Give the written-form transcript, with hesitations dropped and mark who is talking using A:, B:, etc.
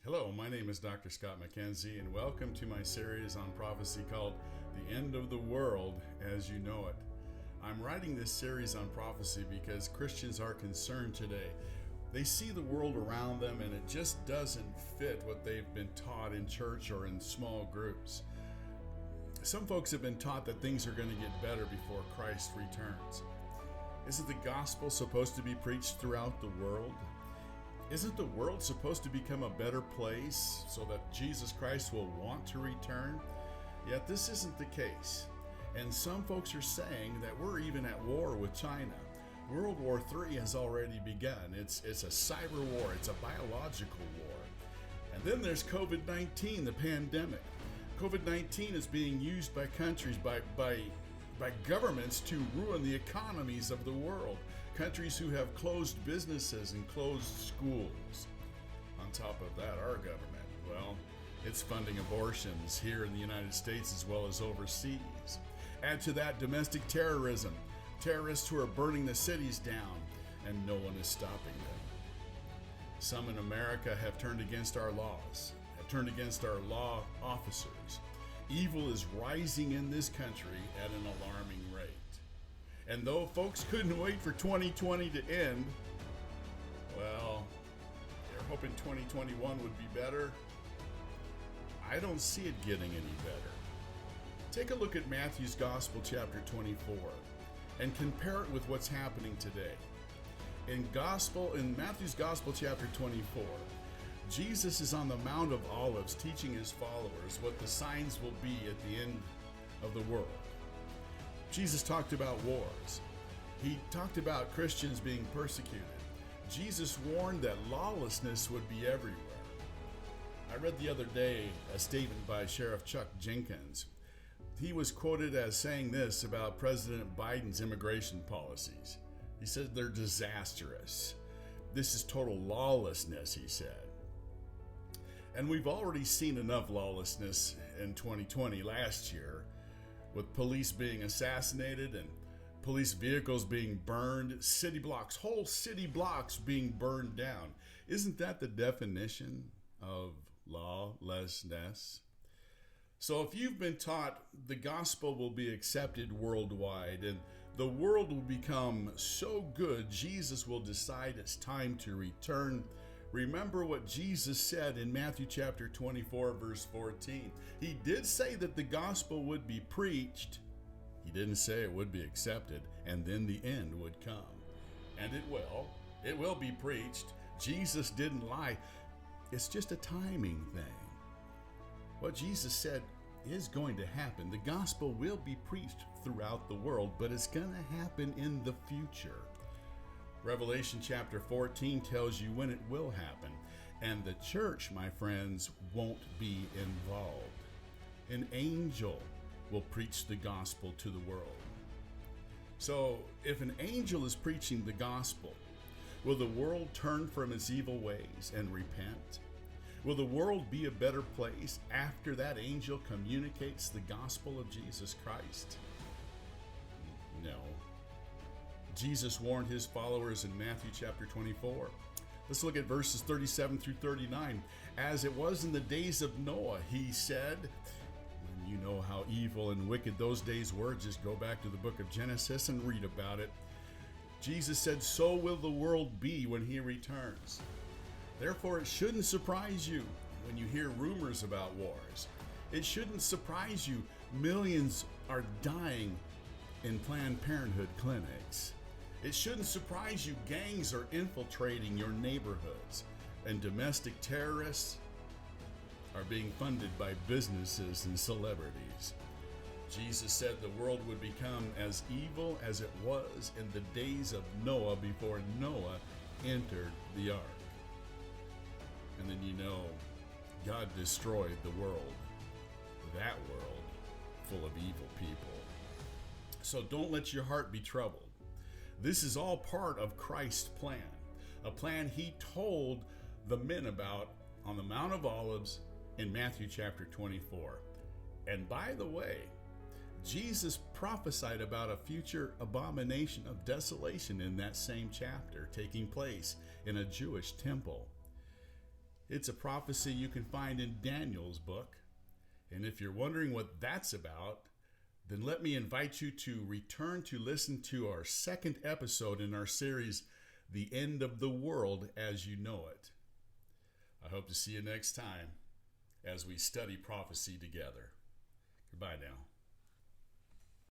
A: Hello, my name is Dr. Scott McKenzie, and welcome to my series on prophecy called The End of the World as You Know It. I'm writing this series on prophecy because Christians are concerned today. They see the world around them and it just doesn't fit what they've been taught in church or in small groups. Some folks have been taught that things are going to get better before Christ returns. Isn't the gospel supposed to be preached throughout the world? Isn't the world supposed to become a better place so that Jesus Christ will want to return? Yet this isn't the case. And some folks are saying that we're even at war with China. World War III has already begun. It's a cyber war. It's a biological war. And then there's COVID-19, the pandemic. COVID-19 is being used by countries, by governments to ruin the economies of the world. Countries who have closed businesses and closed schools. On top of that, our government, well, it's funding abortions here in the United States as well as overseas. Add to that domestic terrorism, terrorists who are burning the cities down, and no one is stopping them. Some in America have turned against our laws, have turned against our law officers. Evil is rising in this country at an alarming rate. And though folks couldn't wait for 2020 to end, well, they're hoping 2021 would be better. I don't see it getting any better. Take a look at Matthew's Gospel chapter 24 and compare it with what's happening today. In Matthew's Gospel chapter 24, Jesus is on the Mount of Olives teaching his followers what the signs will be at the end of the world. Jesus talked about wars. He talked about Christians being persecuted. Jesus warned that lawlessness would be everywhere. I read the other day a statement by Sheriff Chuck Jenkins. He was quoted as saying this about President Biden's immigration policies. He said they're disastrous. This is total lawlessness, he said. And we've already seen enough lawlessness in 2020 last year, with police being assassinated and police vehicles being burned, whole city blocks being burned down. Isn't that the definition of lawlessness? So if you've been taught the gospel will be accepted worldwide and the world will become so good, Jesus will decide it's time to return. Remember what Jesus said in Matthew chapter 24, verse 14. He did say that the gospel would be preached. He didn't say it would be accepted, and then the end would come. And it will. It will be preached. Jesus didn't lie. It's just a timing thing. What Jesus said is going to happen. The gospel will be preached throughout the world, but it's going to happen in the future. Revelation chapter 14 tells you when it will happen, and the church, my friends, won't be involved. An angel will preach the gospel to the world. So, if an angel is preaching the gospel, will the world turn from its evil ways and repent? Will the world be a better place after that angel communicates the gospel of Jesus Christ? No. Jesus warned his followers in Matthew chapter 24. Let's look at verses 37 through 39. As it was in the days of Noah, he said, and you know how evil and wicked those days were, just go back to the book of Genesis and read about it. Jesus said, so will the world be when he returns. Therefore, it shouldn't surprise you when you hear rumors about wars. It shouldn't surprise you millions are dying in Planned Parenthood clinics. It shouldn't surprise you gangs are infiltrating your neighborhoods and domestic terrorists are being funded by businesses and celebrities. Jesus said the world would become as evil as it was in the days of Noah before Noah entered the ark. And then God destroyed the world, that world full of evil people. So don't let your heart be troubled. This is all part of Christ's plan, a plan he told the men about on the Mount of Olives in Matthew chapter 24. And by the way, Jesus prophesied about a future abomination of desolation in that same chapter taking place in a Jewish temple. It's a prophecy you can find in Daniel's book. And if you're wondering what that's about, then let me invite you to return to listen to our second episode in our series, The End of the World as You Know It. I hope to see you next time as we study prophecy together. Goodbye now.